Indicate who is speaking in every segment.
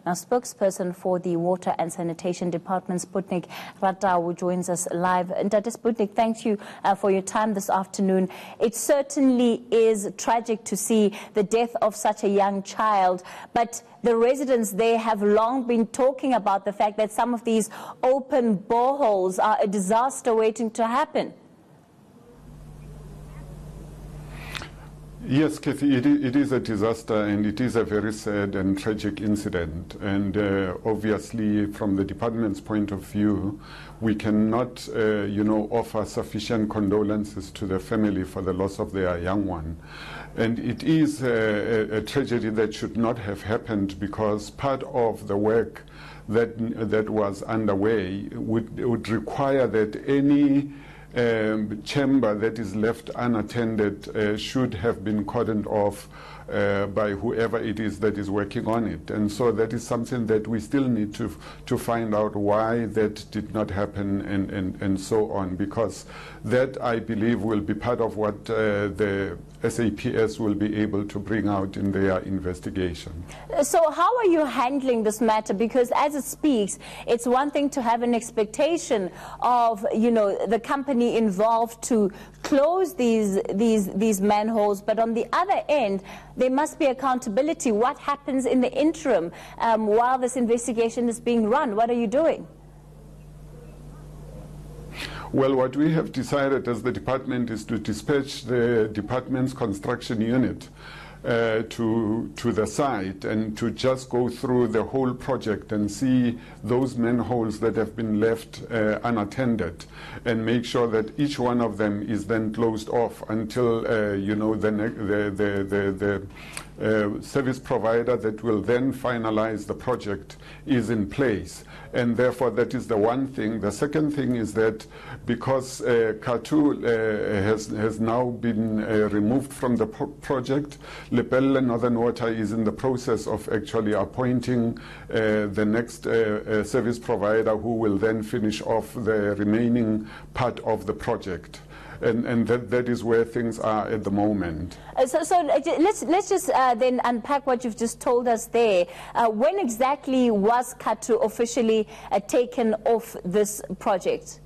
Speaker 1: Now, spokesperson for the Water and Sanitation Department, Sputnik Ratau, joins us live. And Sputnik, thank you for your time this afternoon. It certainly is tragic to see the death of such a young child, but the residents there have long been talking about the fact that some of these open boreholes are a disaster waiting to happen.
Speaker 2: Yes, Kathy, it is a disaster, and it is a very sad and tragic incident. And obviously, from the department's point of view, we cannot, offer sufficient condolences to the family for the loss of their young one. And it is a tragedy that should not have happened, because part of the work that was underway would require that any chamber that is left unattended should have been cordoned off by whoever it is that is working on it. And so that is something that we still need to find out why that did not happen, and so on, because that, I believe, will be part of what the SAPS will be able to bring out in their investigation.
Speaker 1: So how are you handling this matter? Because as it speaks, it's one thing to have an expectation of, the company involved to close these manholes, but on the other end, there must be accountability. What happens in the interim while this investigation is being run? What are you doing?
Speaker 2: Well, what we have decided as the department is to dispatch the department's construction unit to the site and to just go through the whole project and see those manholes that have been left unattended, and make sure that each one of them is then closed off until the service provider that will then finalize the project is in place. And therefore, that is the one thing. The second thing is that because KATU has now been removed from the project, Lepelle Northern Water is in the process of actually appointing the next service provider, who will then finish off the remaining part of the project. And that is where things are at the moment.
Speaker 1: So let's just then unpack what you've just told us there. When exactly was KATU officially taken off this project?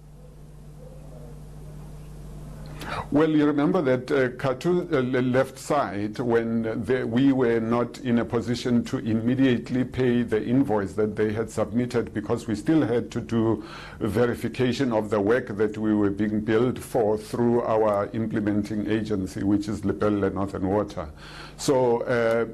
Speaker 2: Well, you remember that KATU left site when we were not in a position to immediately pay the invoice that they had submitted, because we still had to do verification of the work that we were being billed for through our implementing agency, which is Lepelle Northern Water. So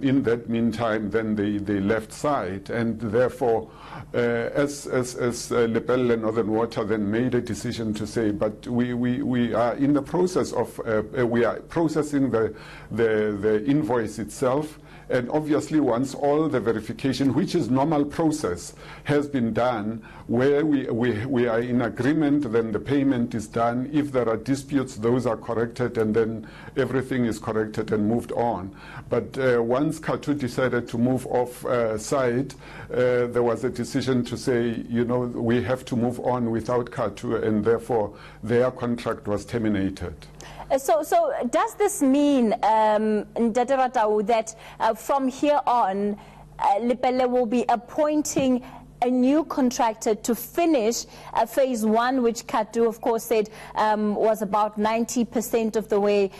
Speaker 2: in that meantime, then they left site, and therefore, as Lepelle Northern Water then made a decision to say, but we are in the process of we are processing the invoice itself, and obviously once all the verification, which is normal process, has been done, where we are in agreement, then the payment is done. If there are disputes, those are corrected, and then everything is corrected and moved on. But once KATU decided to move off site, there was a decision to say, we have to move on without KATU, and therefore their contract was terminated.
Speaker 1: So does this mean, Ratau, that from here on, Lepelle will be appointing a new contractor to finish phase one, which KATU, of course, said was about 90% of the way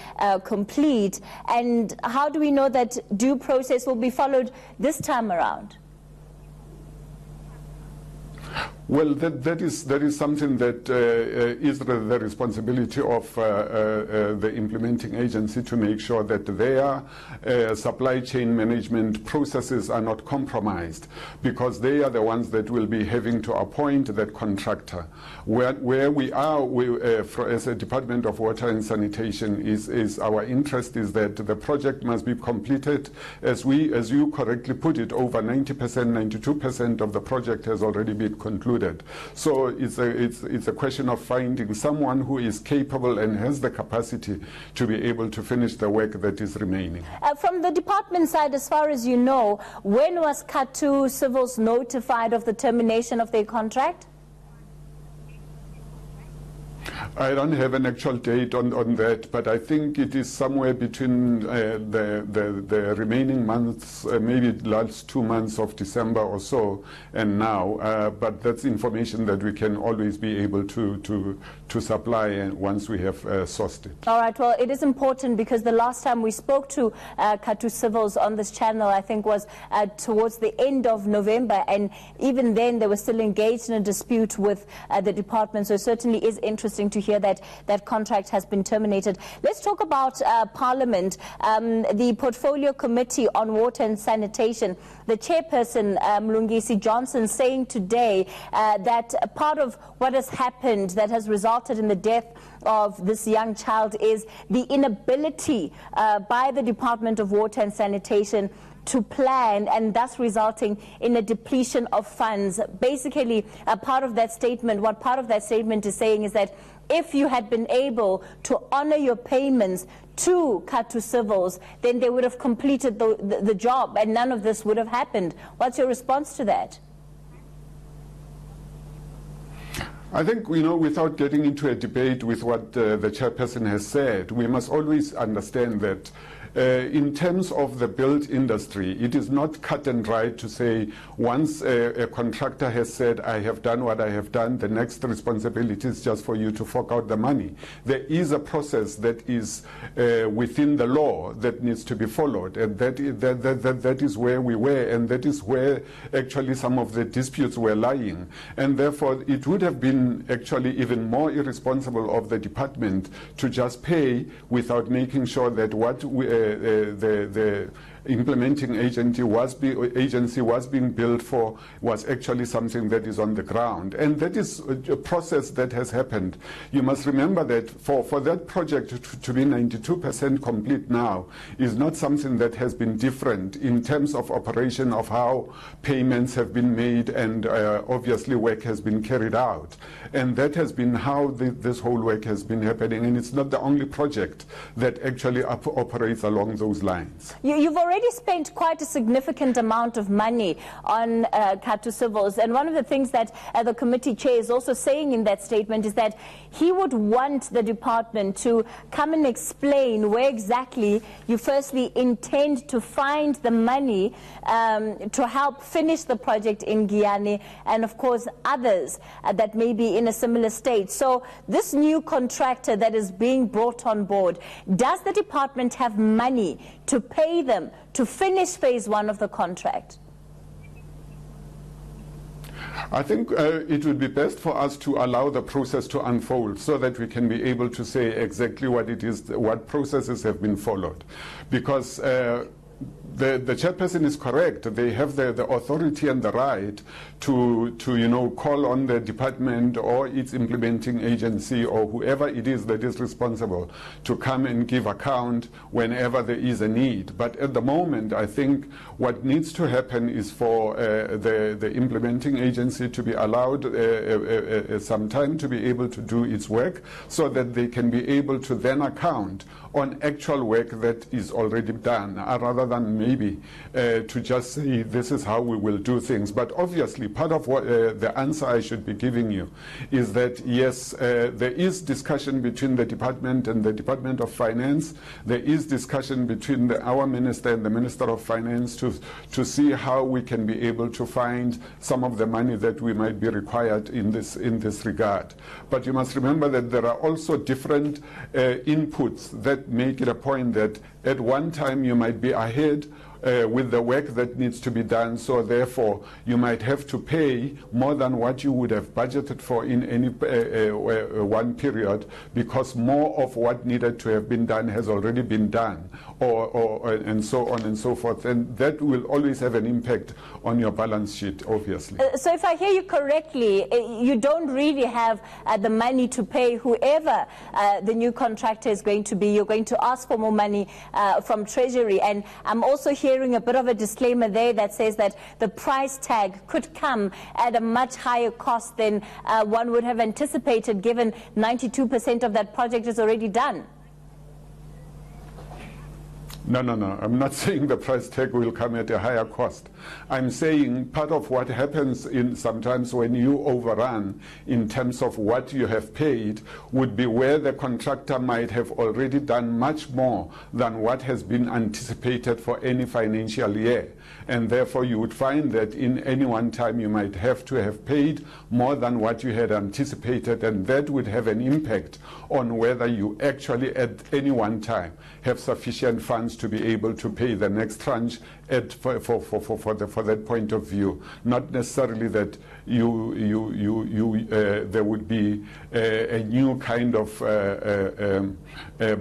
Speaker 1: complete? And how do we know that due process will be followed this time around?
Speaker 2: Well, that is something that is the responsibility of the implementing agency, to make sure that their supply chain management processes are not compromised, because they are the ones that will be having to appoint that contractor. Where we are, as a Department of Water and Sanitation, is our interest is that the project must be completed, as you correctly put it, over 90%, 92% of the project has already been concluded. So it's a question of finding someone who is capable and has the capacity to be able to finish the work that is remaining.
Speaker 1: From the department side, as far as you know, when was KATU Civils notified of the termination of their contract?
Speaker 2: I don't have an actual date on that, but I think it is somewhere between the remaining months, maybe the last 2 months of December or so, and now. But that's information that we can always be able to supply once we have sourced it.
Speaker 1: All right. Well, it is important because the last time we spoke to KATU Civils on this channel, I think, was towards the end of November, and even then they were still engaged in a dispute with the department. So it certainly is interesting to hear that that contract has been terminated. Let's talk about Parliament. The Portfolio Committee on Water and Sanitation, the chairperson, Mlungisi Johnson, saying today that part of what has happened that has resulted in the death of this young child is the inability by the Department of Water and Sanitation to plan, and thus resulting in a depletion of funds. Basically, part of that statement, what part of that statement is saying is that if you had been able to honor your payments to KATU Civils, then they would have completed the job and none of this would have happened. What's your response to that?
Speaker 2: I think, without getting into a debate with what the chairperson has said, we must always understand that in terms of the build industry, it is not cut and dry to say once a contractor has said, I have done what I have done, the next responsibility is just for you to fork out the money. There is a process that is within the law that needs to be followed, and that is where we were, and that is where actually some of the disputes were lying. And therefore, it would have been actually even more irresponsible of the department to just pay without making sure that what the implementing agency was being billed for was actually something that is on the ground. And that is a process that has happened. You must remember that for that project to be 92% complete now is not something that has been different in terms of operation of how payments have been made and obviously work has been carried out. And that has been how this whole work has been happening. And it's not the only project that actually operates along those lines.
Speaker 1: You've already spent quite a significant amount of money on KATU Civils, and one of the things that the committee chair is also saying in that statement is that he would want the department to come and explain where exactly you firstly intend to find the money to help finish the project in Giyani, and of course others that may be in a similar state. So this new contractor that is being brought on board, does the department have money to pay them to finish phase 1 of the contract?
Speaker 2: I think it would be best for us to allow the process to unfold so that we can be able to say exactly what it is, what processes have been followed. Because the chairperson is correct. They have the authority and the right to call on the department or its implementing agency or whoever it is that is responsible to come and give account whenever there is a need. But at the moment, I think what needs to happen is for the implementing agency to be allowed some time to be able to do its work so that they can be able to then account on actual work that is already done, rather than maybe to just say this is how we will do things. But obviously part of what the answer I should be giving you is that yes, there is discussion between the department and the Department of Finance. There is discussion between our minister and the Minister of Finance to see how we can be able to find some of the money that we might be required in this regard. But you must remember that there are also different inputs that make it a point that at one time you might be ahead with the work that needs to be done, so therefore you might have to pay more than what you would have budgeted for in any one period, because more of what needed to have been done has already been done, and so on and so forth, and that will always have an impact on your balance sheet, obviously.
Speaker 1: So if I hear you correctly, you don't really have the money to pay whoever the new contractor is going to be. You're going to ask for more money from Treasury, and I'm also hearing a bit of a disclaimer there that says that the price tag could come at a much higher cost than one would have anticipated, given 92% of that project is already done.
Speaker 2: No. I'm not saying the price tag will come at a higher cost. I'm saying part of what happens sometimes when you overrun in terms of what you have paid would be where the contractor might have already done much more than what has been anticipated for any financial year. And therefore you would find that in any one time you might have to have paid more than what you had anticipated, and that would have an impact on whether you actually at any one time have sufficient funds to be able to pay the next tranche for that point of view. Not necessarily that there would be a new kind of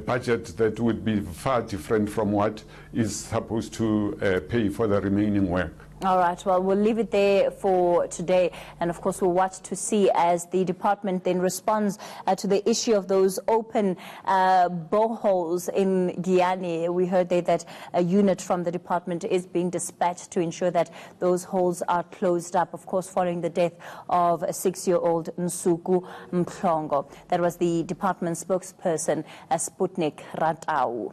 Speaker 2: budget that would be far different from what is supposed to pay for the remaining work.
Speaker 1: All right, well, we'll leave it there for today. And of course, we'll watch to see as the department then responds to the issue of those open boreholes in Giyani. We heard there that a unit from the department is being dispatched to ensure that those holes are closed up, of course, following the death of a 6-year-old Nsuku Mplongo. That was the department spokesperson, Sputnik Ratau.